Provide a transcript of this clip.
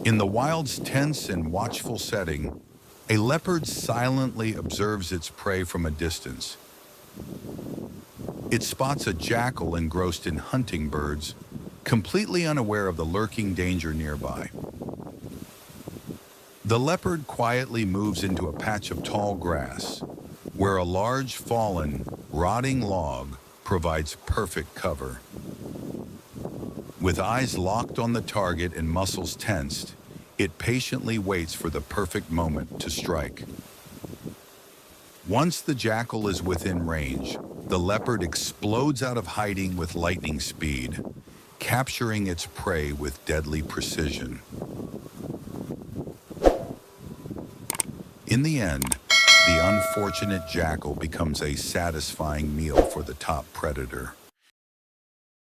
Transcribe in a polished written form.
In the wild's tense and watchful setting, a leopard silently observes its prey from a distance. It spots a jackal engrossed in hunting birds, completely unaware of the lurking danger nearby. The leopard quietly moves into a patch of tall grass, where a large fallen, rotting log provides perfect cover. With eyes locked on the target and muscles tensed, it patiently waits for the perfect moment to strike. Once the jackal is within range, the leopard explodes out of hiding with lightning speed, capturing its prey with deadly precision. In the end, the unfortunate jackal becomes a satisfying meal for the top predator.